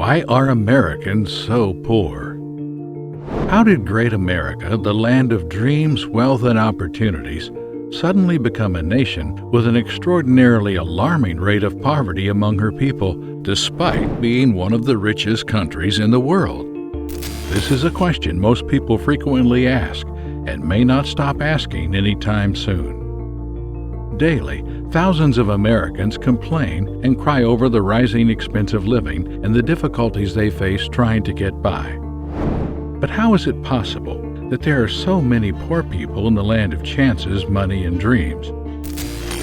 Why are Americans so poor? How did great America, the land of dreams, wealth, and opportunities, suddenly become a nation with an extraordinarily alarming rate of poverty among her people, despite being one of the richest countries in the world? This is a question most people frequently ask and may not stop asking anytime soon. Daily, thousands of Americans complain and cry over the rising expense of living and the difficulties they face trying to get by. But how is it possible that there are so many poor people in the land of chances, money, and dreams?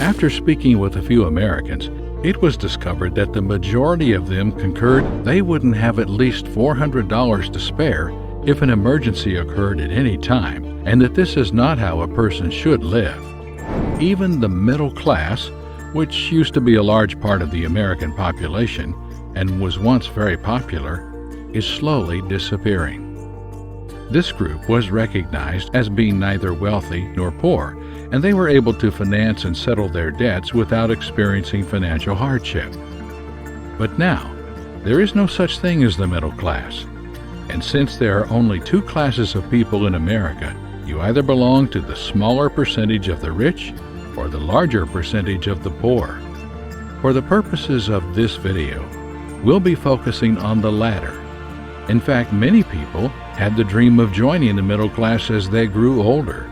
After speaking with a few Americans, it was discovered that the majority of them concurred they wouldn't have at least $400 to spare if an emergency occurred at any time, and that this is not how a person should live. Even the middle class, which used to be a large part of the American population and was once very popular, is slowly disappearing. This group was recognized as being neither wealthy nor poor, and they were able to finance and settle their debts without experiencing financial hardship. But now, there is no such thing as the middle class. And since there are only two classes of people in America, you either belong to the smaller percentage of the rich or the larger percentage of the poor. For the purposes of this video, we'll be focusing on the latter. In fact, many people had the dream of joining the middle class as they grew older,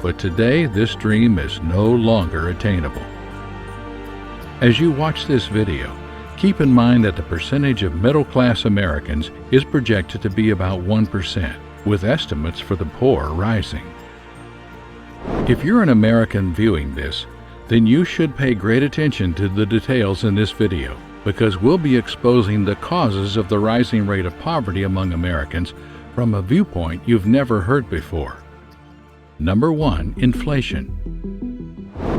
but today this dream is no longer attainable. As you watch this video, keep in mind that the percentage of middle-class Americans is projected to be about 1%, with estimates for the poor rising. If you're an American viewing this, then you should pay great attention to the details in this video, because we'll be exposing the causes of the rising rate of poverty among Americans from a viewpoint you've never heard before. Number 1, inflation.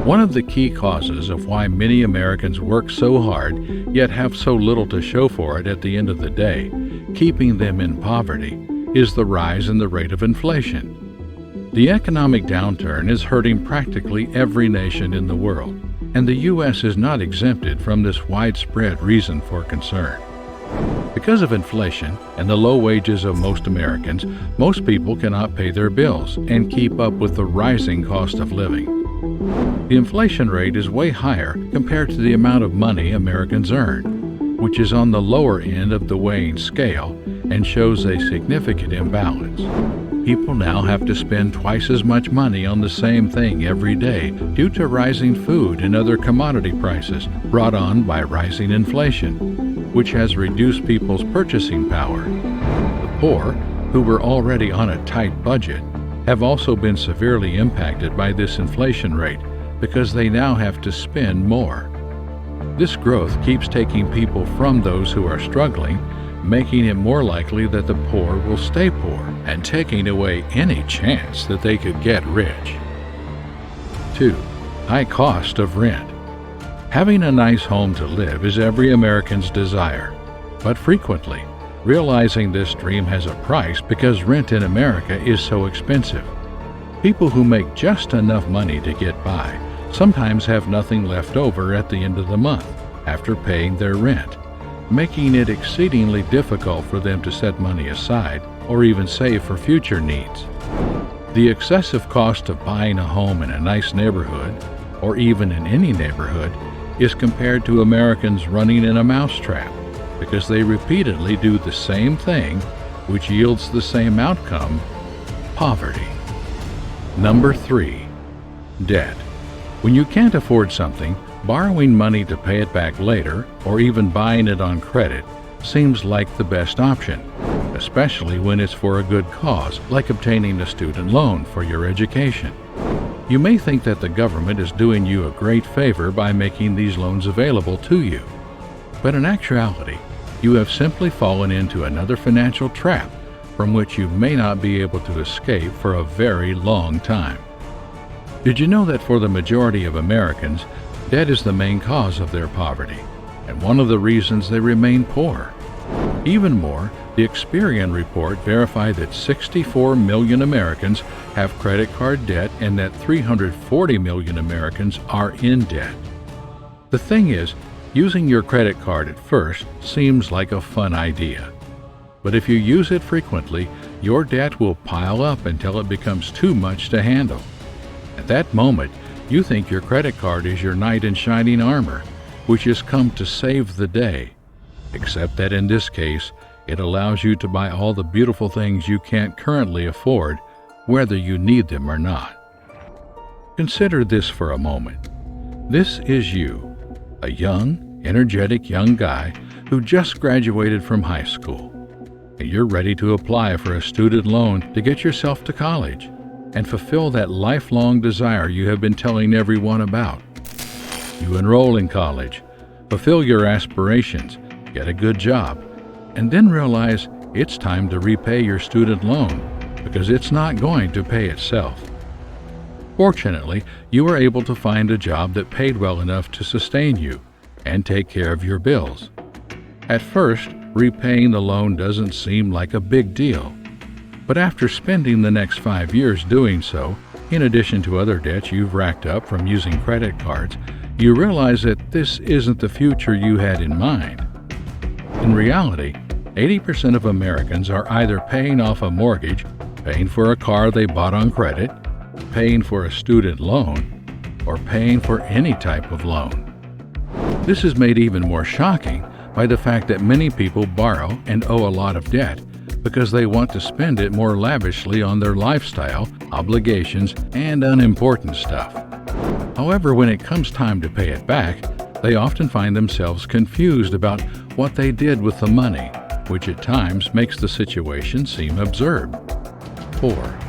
One of the key causes of why many Americans work so hard yet have so little to show for it at the end of the day, keeping them in poverty, is the rise in the rate of inflation. The economic downturn is hurting practically every nation in the world, and the U.S. is not exempted from this widespread reason for concern. Because of inflation and the low wages of most Americans, most people cannot pay their bills and keep up with the rising cost of living. The inflation rate is way higher compared to the amount of money Americans earn, which is on the lower end of the weighing scale and shows a significant imbalance. People now have to spend twice as much money on the same thing every day due to rising food and other commodity prices brought on by rising inflation, which has reduced people's purchasing power. The poor, who were already on a tight budget, have also been severely impacted by this inflation rate because they now have to spend more. This growth keeps taking people from those who are struggling, making it more likely that the poor will stay poor and taking away any chance that they could get rich. 2. High cost of rent. Having a nice home to live is every American's desire, but frequently, realizing this dream has a price because rent in America is so expensive. People who make just enough money to get by sometimes have nothing left over at the end of the month after paying their rent, making it exceedingly difficult for them to set money aside or even save for future needs. The excessive cost of buying a home in a nice neighborhood, or even in any neighborhood, is compared to Americans running in a mousetrap because they repeatedly do the same thing, which yields the same outcome: poverty. Number 3, debt. When you can't afford something, borrowing money to pay it back later, or even buying it on credit, seems like the best option, especially when it's for a good cause, like obtaining a student loan for your education. You may think that the government is doing you a great favor by making these loans available to you, but in actuality, you have simply fallen into another financial trap from which you may not be able to escape for a very long time. Did you know that for the majority of Americans, debt is the main cause of their poverty, and one of the reasons they remain poor? Even more, the Experian report verified that 64 million Americans have credit card debt and that 340 million Americans are in debt. The thing is, Using your credit card at first seems like a fun idea. But if you use it frequently, your debt will pile up until it becomes too much to handle. At that moment, you think your credit card is your knight in shining armor, which has come to save the day. Except that in this case, it allows you to buy all the beautiful things you can't currently afford, whether you need them or not. Consider this for a moment. This is you, a young, energetic young guy who just graduated from high school. And you're ready to apply for a student loan to get yourself to college and fulfill that lifelong desire you have been telling everyone about. You enroll in college, fulfill your aspirations, get a good job, and then realize it's time to repay your student loan because it's not going to pay itself. Fortunately, you were able to find a job that paid well enough to sustain you and take care of your bills. At first, repaying the loan doesn't seem like a big deal. But after spending the next 5 years doing so, in addition to other debts you've racked up from using credit cards, you realize that this isn't the future you had in mind. In reality, 80% of Americans are either paying off a mortgage, paying for a car they bought on credit, paying for a student loan, or paying for any type of loan. This is made even more shocking by the fact that many people borrow and owe a lot of debt because they want to spend it more lavishly on their lifestyle, obligations, and unimportant stuff. However, when it comes time to pay it back, they often find themselves confused about what they did with the money, which at times makes the situation seem absurd. 4.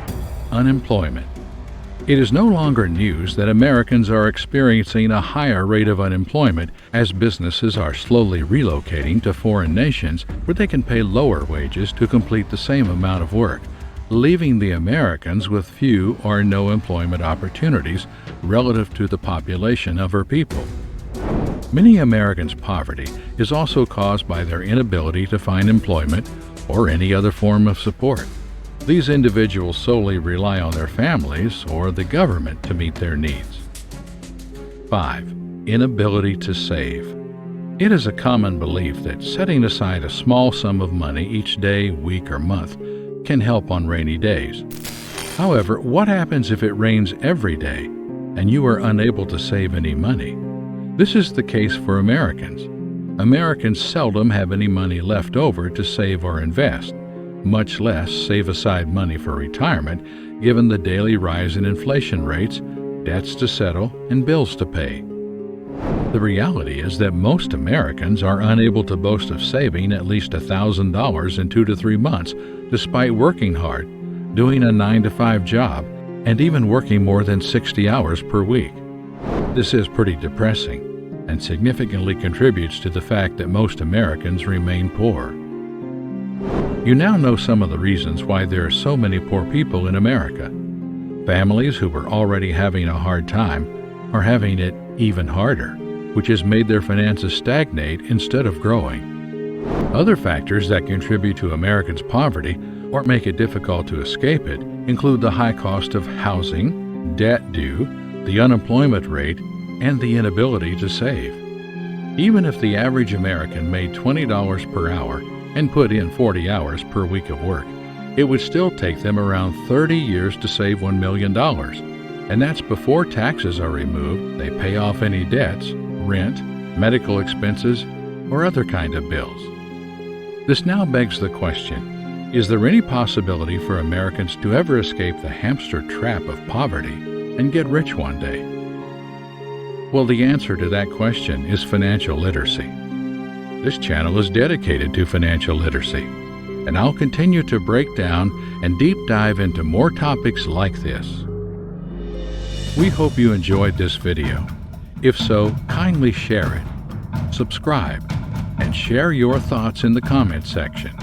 Unemployment. It is no longer news that Americans are experiencing a higher rate of unemployment as businesses are slowly relocating to foreign nations where they can pay lower wages to complete the same amount of work, leaving the Americans with few or no employment opportunities relative to the population of her people. Many Americans' poverty is also caused by their inability to find employment or any other form of support. These individuals solely rely on their families or the government to meet their needs. 5. Inability to save. It is a common belief that setting aside a small sum of money each day, week, or month can help on rainy days. However, what happens if it rains every day and you are unable to save any money? This is the case for Americans. Americans seldom have any money left over to save or invest, much less save aside money for retirement, given the daily rise in inflation rates, debts to settle, and bills to pay. The reality is that most Americans are unable to boast of saving at least $1,000 in 2 to 3 months, despite working hard, doing a 9-to-5 job, and even working more than 60 hours per week. This is pretty depressing and significantly contributes to the fact that most Americans remain poor. You now know some of the reasons why there are so many poor people in America. Families who were already having a hard time are having it even harder, which has made their finances stagnate instead of growing. Other factors that contribute to Americans' poverty or make it difficult to escape it include the high cost of housing, debt due, the unemployment rate, and the inability to save. Even if the average American made $20 per hour and put in 40 hours per week of work, it would still take them around 30 years to save $1 million. And that's before taxes are removed, they pay off any debts, rent, medical expenses, or other kind of bills. This now begs the question, is there any possibility for Americans to ever escape the hamster trap of poverty and get rich one day? Well, the answer to that question is financial literacy. This channel is dedicated to financial literacy, and I'll continue to break down and deep dive into more topics like this. We hope you enjoyed this video. If so, kindly share it, subscribe, and share your thoughts in the comment section.